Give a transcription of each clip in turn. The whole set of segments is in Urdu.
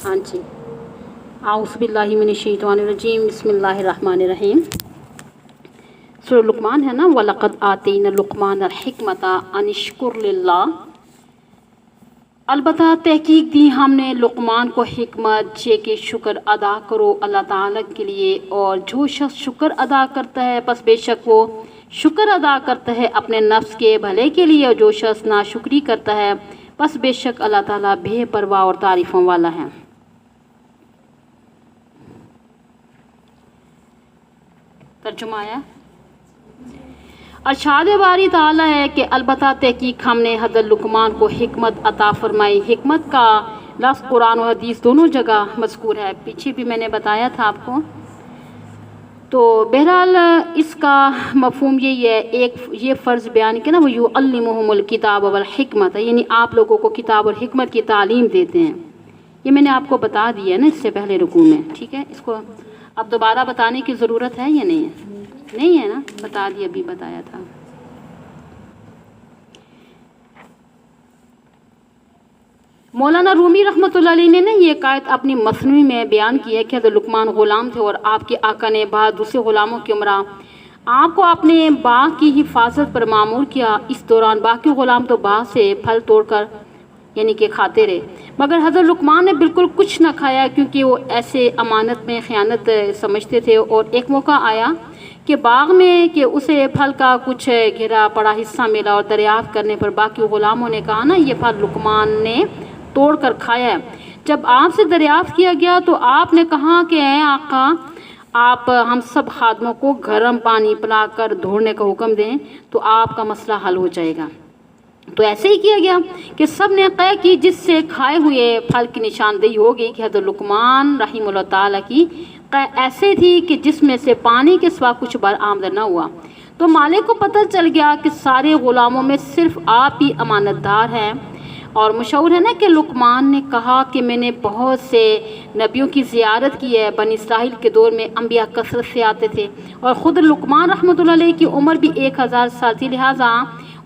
ہاں جی، اعوذ باللہ من الشیطان الرجیم، بسم اللہ الرحمن الرحیم۔ سورہ لقمان ہے نا، وَلَقَدْ آتَيْنَا لُقْمَانَ الْحِكْمَةَ أَنِ اشْكُرْ لِلَّهِ۔ البتہ تحقیق دی ہم نے لقمان کو حکمت یہ کہ شکر ادا کرو اللہ تعالیٰ کے لیے، اور جو شخص شکر ادا کرتا ہے پس بے شک وہ شکر ادا کرتا ہے اپنے نفس کے بھلے کے لیے، اور جو شخص ناشکری کرتا ہے پس بے شک اللہ تعالیٰ بے پرواہ اور تعریفوں والا ہے۔ ترجمہ آیا۔ ارشاد باری تعالیٰ ہے کہ البتہ تحقیق ہم نے حضرت لقمان کو حکمت عطا فرمائی۔ حکمت کا لفظ قرآن و حدیث دونوں جگہ مذکور ہے، پیچھے بھی میں نے بتایا تھا آپ کو۔ تو بہرحال اس کا مفہوم یہی ہے، ایک یہ فرض بیان کہ نا وہ یعلمہم الکتاب والحکمت، یعنی آپ لوگوں کو کتاب اور حکمت کی تعلیم دیتے ہیں۔ یہ میں نے آپ کو بتا دیا ہے نا اس سے پہلے رکوع میں، ٹھیک ہے؟ اس کو اب دوبارہ بتانے کی ضرورت ہے یا نہیں ہے؟ نہیں ہے نا، بتا دیا، ابھی بتایا تھا۔ مولانا رومی رحمۃ اللہ علیہ نے یہ قائد اپنی مثنوی میں بیان کی ہے کہ حضرت لقمان غلام تھے اور آپ کے آقا نے بعض دوسرے غلاموں کی عمرہ آپ کو اپنے باغ کی حفاظت پر معمور کیا۔ اس دوران باقی غلام تو باغ سے پھل توڑ کر یعنی کہ کھاتے رہے، مگر حضرت لقمان نے بالکل کچھ نہ کھایا، کیونکہ وہ ایسے امانت میں خیانت سمجھتے تھے۔ اور ایک موقع آیا کہ باغ میں کہ اسے پھل کا کچھ گھرا پڑا حصہ ملا، اور دریافت کرنے پر باقی غلاموں نے کہا نا یہ پھل لقمان نے توڑ کر کھایا ہے۔ جب آپ سے دریافت کیا گیا تو آپ نے کہا کہ اے آقا، آپ ہم سب خادموں کو گرم پانی پلا کر دھونے کا حکم دیں تو آپ کا مسئلہ حل ہو جائے گا۔ تو ایسے ہی کیا گیا کہ سب نے قے کی، جس سے کھائے ہوئے پھل کی نشاندہی ہوگی کہ حضرت لقمان رحمہ اللہ تعالیٰ کی قے ایسے تھی کہ جس میں سے پانی کے سوا کچھ برآمد نہ ہوا۔ تو مالک کو پتہ چل گیا کہ سارے غلاموں میں صرف آپ ہی امانت دار ہیں۔ اور مشہور ہے نا کہ لقمان نے کہا کہ میں نے بہت سے نبیوں کی زیارت کی ہے۔ بنی اسرائیل کے دور میں انبیاء کثرت سے آتے تھے، اور خود لقمان رحمۃ اللہ علیہ کی عمر بھی 1000 سال تھی، لہٰذا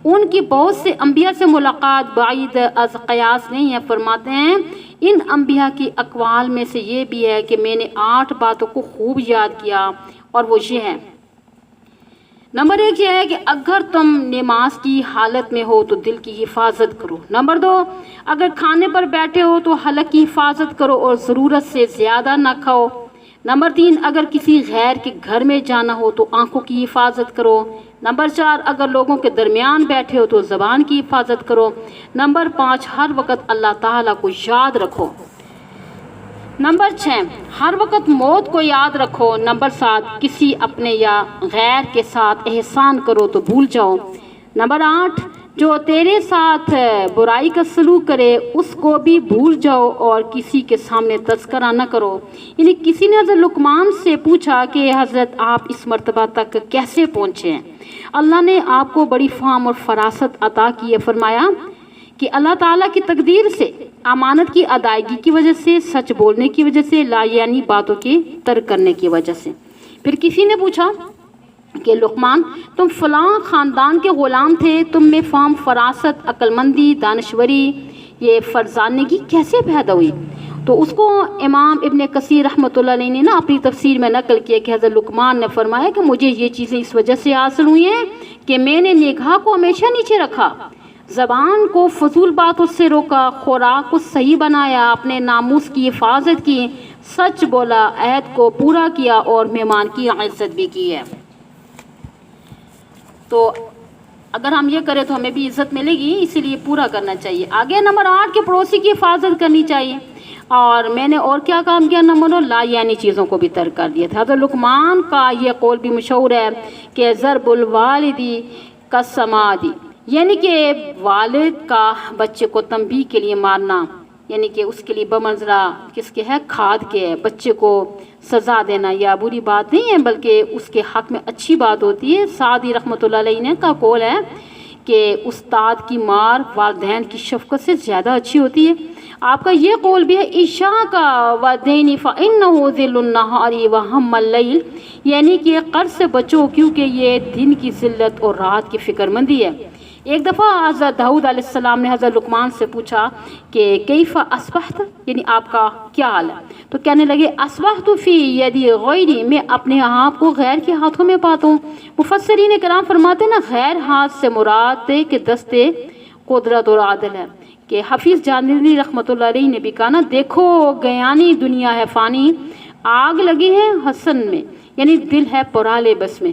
ان کی بہت سے انبیاء سے ملاقات بعید از قیاس نہیں ہے۔ فرماتے ہیں ان انبیاء کی اقوال میں سے یہ بھی ہے کہ میں نے 8 باتوں کو خوب یاد کیا، اور وہ یہ ہے۔ نمبر 1 یہ ہے کہ اگر تم نماز کی حالت میں ہو تو دل کی حفاظت کرو۔ نمبر 2 اگر کھانے پر بیٹھے ہو تو حلق کی حفاظت کرو اور ضرورت سے زیادہ نہ کھاؤ۔ نمبر 3 اگر کسی غیر کے گھر میں جانا ہو تو آنکھوں کی حفاظت کرو۔ نمبر 4 اگر لوگوں کے درمیان بیٹھے ہو تو زبان کی حفاظت کرو۔ نمبر 5 ہر وقت اللہ تعالیٰ کو یاد رکھو۔ نمبر 6 ہر وقت موت کو یاد رکھو۔ نمبر 7 کسی اپنے یا غیر کے ساتھ احسان کرو تو بھول جاؤ۔ نمبر 8 جو تیرے ساتھ برائی کا سلوک کرے اس کو بھی بھول جاؤ اور کسی کے سامنے تذکرہ نہ کرو۔ یعنی کسی نے حضرت لقمان سے پوچھا کہ حضرت آپ اس مرتبہ تک کیسے پہنچے ہیں؟ اللہ نے آپ کو بڑی فہم اور فراست عطا کی ہے۔ فرمایا کہ اللہ تعالیٰ کی تقدیر سے، امانت کی ادائیگی کی وجہ سے، سچ بولنے کی وجہ سے، لا یعنی باتوں کے ترک کرنے کی وجہ سے۔ پھر کسی نے پوچھا کہ لقمان تم فلاں خاندان کے غلام تھے، تم میں فہم، فراست، عقل مندی، دانشوری، یہ فرزانگی کیسے پیدا ہوئی؟ تو اس کو امام ابن کثیر رحمۃ اللہ علیہ نے نا اپنی تفسیر میں نقل کیا کہ حضرت لقمان نے فرمایا کہ مجھے یہ چیزیں اس وجہ سے حاصل ہوئی ہیں کہ میں نے نگاہ کو ہمیشہ نیچے رکھا، زبان کو فضول باتوں سے روکا، خوراک کو صحیح بنایا، اپنے ناموس کی حفاظت کی، سچ بولا، عہد کو پورا کیا اور مہمان کی عزت بھی کی ہے۔ تو اگر ہم یہ کریں تو ہمیں بھی عزت ملے گی، اسی لیے پورا کرنا چاہیے۔ آگے نمبر 8 کہ پڑوسی کی حفاظت کرنی چاہیے۔ اور میں نے اور کیا کام کیا؟ نمبر 9 لا یعنی چیزوں کو بھی ترک کر دیا تھا۔ حضرت لقمان کا یہ قول بھی مشہور ہے کہ ضرب الوالدی کالسمادی، یعنی کہ والد کا بچے کو تنبیہ کے لیے مارنا، یعنی کہ اس کے لیے بمنزلہ کس کے ہے؟ کھاد کے ہے۔ بچے کو سزا دینا یا بری بات نہیں ہے، بلکہ اس کے حق میں اچھی بات ہوتی ہے۔ سعدی رحمۃ اللہ علیہ نے کا قول ہے کہ استاد کی مار والدین کی شفقت سے زیادہ اچھی ہوتی ہے۔ آپ کا یہ قول بھی ہے عشاء کا ودینی فإنہ ذل النہار وہم اللیل، یعنی کہ قرض سے بچو کیونکہ یہ دن کی ذلت اور رات کی فکر مندی ہے۔ ایک دفعہ حضرت داؤد علیہ السلام نے حضرت لقمان سے پوچھا کہ کیف اصبحت، یعنی آپ کا کیا حال ہے؟ تو کہنے لگے اصبحت فی یدی غیری، میں اپنے آپ کو غیر کے ہاتھوں میں پاتا ہوں۔ مفسرین کرام فرماتے ہیں نا، غیر ہاتھ سے مراد ہے کہ دستے قدرت اور عادل ہے، کہ حفیظ جانلی رحمۃ اللہ علیہ نے بھی کہا نا، دیکھو گیانی دنیا ہے فانی، آگ لگی ہے حسن میں، یعنی دل ہے پرالے بس میں۔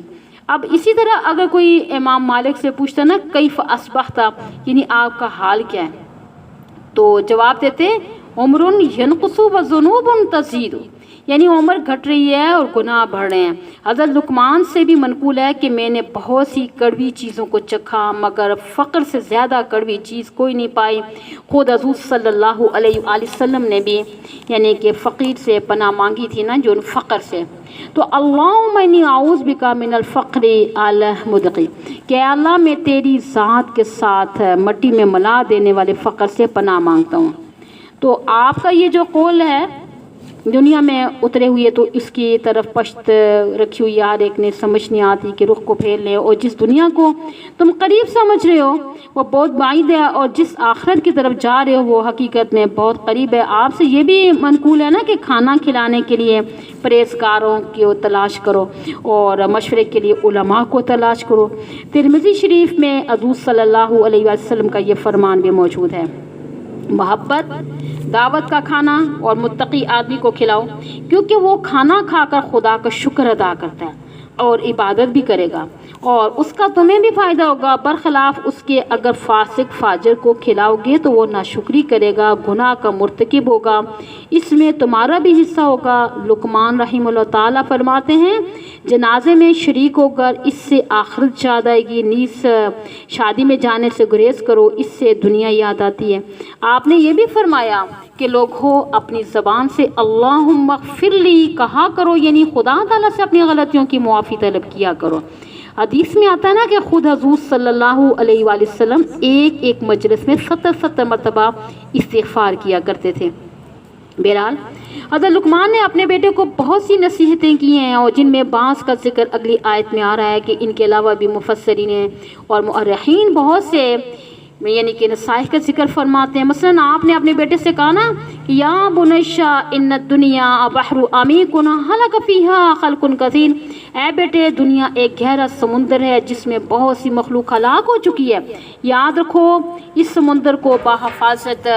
اب اسی طرح اگر کوئی امام مالک سے پوچھتا نا کیف اصبحت، یعنی آپ کا حال کیا ہے، تو جواب دیتے عمر ینقص و ذنوب تزید، یعنی عمر گھٹ رہی ہے اور گناہ بڑھ رہے ہیں۔ حضرت لقمان سے بھی منقول ہے کہ میں نے بہت سی کڑوی چیزوں کو چکھا مگر فقر سے زیادہ کڑوی چیز کوئی نہیں پائی۔ خود حضور صلی اللہ علیہ وآلہ وسلم نے بھی یعنی کہ فقیر سے پناہ مانگی تھی نا، جو فقر سے۔ تو اللہم انی اعوذ بک من الفقر المدقی، کہ اللہ میں تیری ذات کے ساتھ مٹی میں ملا دینے والے فقر سے پناہ مانگتا ہوں۔ تو آپ کا یہ جو قول ہے دنیا میں اترے ہوئے، تو اس کی طرف پشت رکھی ہوئی ہر ایک نے سمجھ نہیں آتی کہ رخ کو پھیر لے، اور جس دنیا کو تم قریب سمجھ رہے ہو وہ بہت بعید ہے، اور جس آخرت کی طرف جا رہے ہو وہ حقیقت میں بہت قریب ہے۔ آپ سے یہ بھی منقول ہے نا کہ کھانا کھلانے کے لیے پرہیزگاروں کی تلاش کرو اور مشورے کے لیے علماء کو تلاش کرو۔ ترمذی شریف میں حضور صلی اللہ علیہ وسلم کا یہ فرمان بھی موجود ہے، محبت دعوت کا کھانا اور متقی آدمی کو کھلاؤ، کیونکہ وہ کھانا کھا کر خدا کا شکر ادا کرتا ہے اور عبادت بھی کرے گا، اور اس کا تمہیں بھی فائدہ ہوگا، برخلاف اس کے اگر فاسق فاجر کو کھلاؤ گے تو وہ ناشکری کرے گا، گناہ کا مرتکب ہوگا، اس میں تمہارا بھی حصہ ہوگا۔ لقمان رحمہ اللہ تعالیٰ فرماتے ہیں جنازے میں شریک ہو کر اس سے آخرت یاد آئے گی، نیز شادی میں جانے سے گریز کرو، اس سے دنیا یاد آتی ہے۔ آپ نے یہ بھی فرمایا کہ لوگ ہو اپنی زبان سے اللہم اغفر لی کہا کرو، یعنی خدا تعالیٰ سے اپنی غلطیوں کی معافی طلب کیا کرو۔ حدیث میں آتا ہے نا کہ خود حضور صلی اللہ علیہ وآلہ وسلم ایک مجلس میں 70 مرتبہ استغفار کیا کرتے تھے۔ بہرحال حضرت لقمان نے اپنے بیٹے کو بہت سی نصیحتیں کی ہیں، اور جن میں بعض کا ذکر اگلی آیت میں آ رہا ہے، کہ ان کے علاوہ بھی مفسرین اور مؤرخین بہت سے یعنی کہ نصائح کا ذکر فرماتے ہیں۔ مثلا آپ نے اپنے بیٹے سے کہا نا کہ یا بنیشا ان الدنیا بحر عمیق ہلک فیہا خلق کثیر، اے بیٹے دنیا ایک گہرا سمندر ہے جس میں بہت سی مخلوق ہلاک ہو چکی ہے، یاد رکھو اس سمندر کو بحفاظت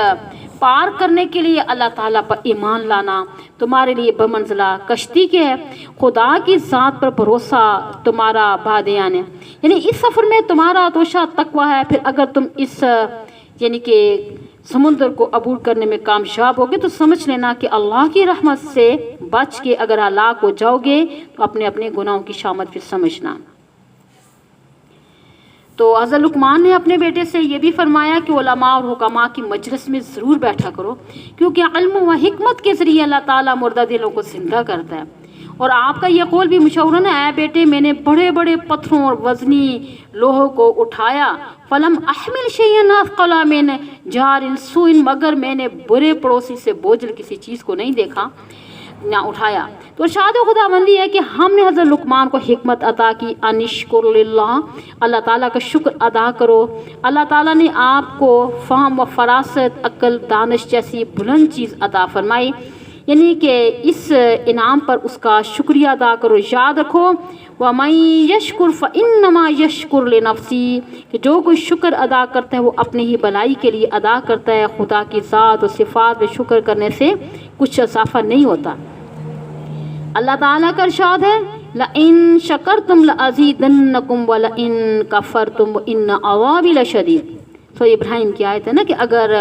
پار کرنے کے لیے اللہ تعالیٰ پر ایمان لانا تمہارے لیے بمنزلہ کشتی کے ہے، خدا کی ذات پر بھروسہ تمہارا بادیان ہے، یعنی اس سفر میں تمہارا توشہ تقویٰ ہے۔ پھر اگر تم اس یعنی کہ سمندر کو عبور کرنے میں کامیاب ہوگے تو سمجھ لینا کہ اللہ کی رحمت سے بچ کے اگر ہلاک ہو جاؤ گے تو اپنے اپنے گناہوں کی شامت پھر سمجھنا۔ تو حضرت لقمان نے اپنے بیٹے سے یہ بھی فرمایا کہ علماء اور حکماء کی مجلس میں ضرور بیٹھا کرو، کیونکہ علم و حکمت کے ذریعے اللہ تعالیٰ مردہ دلوں کو زندہ کرتا ہے۔ اور آپ کا یہ قول بھی مشہور ہے نا، اے بیٹے میں نے بڑے بڑے پتھروں اور وزنی لوہوں کو اٹھایا، فلم احمل شیئا اثقل من جار سوء، مگر میں نے برے پڑوسی سے بوجھل کسی چیز کو نہیں دیکھا نہ اٹھایا۔ تو ارشاد خدا بندی ہے کہ ہم نے حضرت لقمان کو حکمت عطا کی، انشکر للہ، اللہ تعالیٰ کا شکر ادا کرو۔ اللہ تعالیٰ نے آپ کو فہم و فراست، عقل، دانش جیسی بلند چیز عطا فرمائی، یعنی کہ اس انعام پر اس کا شکریہ ادا کرو۔ یاد رکھو وَمَن يَشْكُرْ فَإِنَّمَا يَشْكُرُ لِنَفْسِهِ، کہ جو کوئی شکر ادا کرتا ہے وہ اپنے ہی بھلائی کے لیے ادا کرتا ہے، خدا کی ذات اور صفات میں شکر کرنے سے کچھ اضافہ نہیں ہوتا۔ اللہ تعالیٰ کا ارشاد ہے لَإِن شَكَرْتُمْ لَأَزِيدَنَّكُمْ وَلَإِن كَفَرْتُمْ وَإِنَّ عَذَابِي لَشَدِيدٌ۔ سورہ ابراہیم کی آیت ہے نا کہ اگر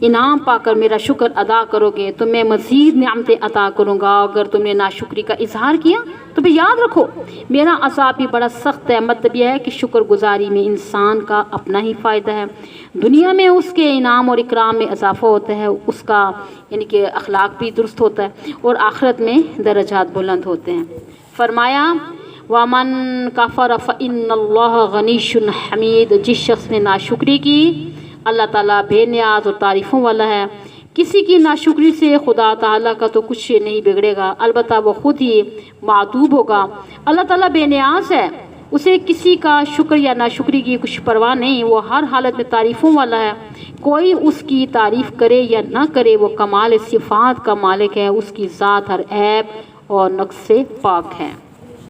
انعام پا کر میرا شکر ادا کرو گے تو میں مزید نعمتیں عطا کروں گا، اگر تم نے ناشکری کا اظہار کیا تو پھر یاد رکھو میرا عذاب بھی بڑا سخت ہے۔ مطلب یہ ہے کہ شکر گزاری میں انسان کا اپنا ہی فائدہ ہے، دنیا میں اس کے انعام اور اکرام میں اضافہ ہوتا ہے، اس کا یعنی کہ اخلاق بھی درست ہوتا ہے، اور آخرت میں درجات بلند ہوتے ہیں۔ فرمایا وَمَن كَفَرَ فَإِنَّ اللَّهَ غَنِيٌّ حَمِيدٌ، جس شخص نے ناشکری کی اللہ تعالیٰ بے نیاز اور تعریفوں والا ہے۔ کسی کی ناشکری سے خدا تعالیٰ کا تو کچھ نہیں بگڑے گا، البتہ وہ خود ہی معذوب ہوگا۔ اللہ تعالیٰ بے نیاز ہے، اسے کسی کا شکر یا ناشکری کی کچھ پرواہ نہیں، وہ ہر حالت میں تعریفوں والا ہے۔ کوئی اس کی تعریف کرے یا نہ کرے، وہ کمال صفات کا مالک ہے، اس کی ذات ہر عیب اور نقص سے پاک ہے۔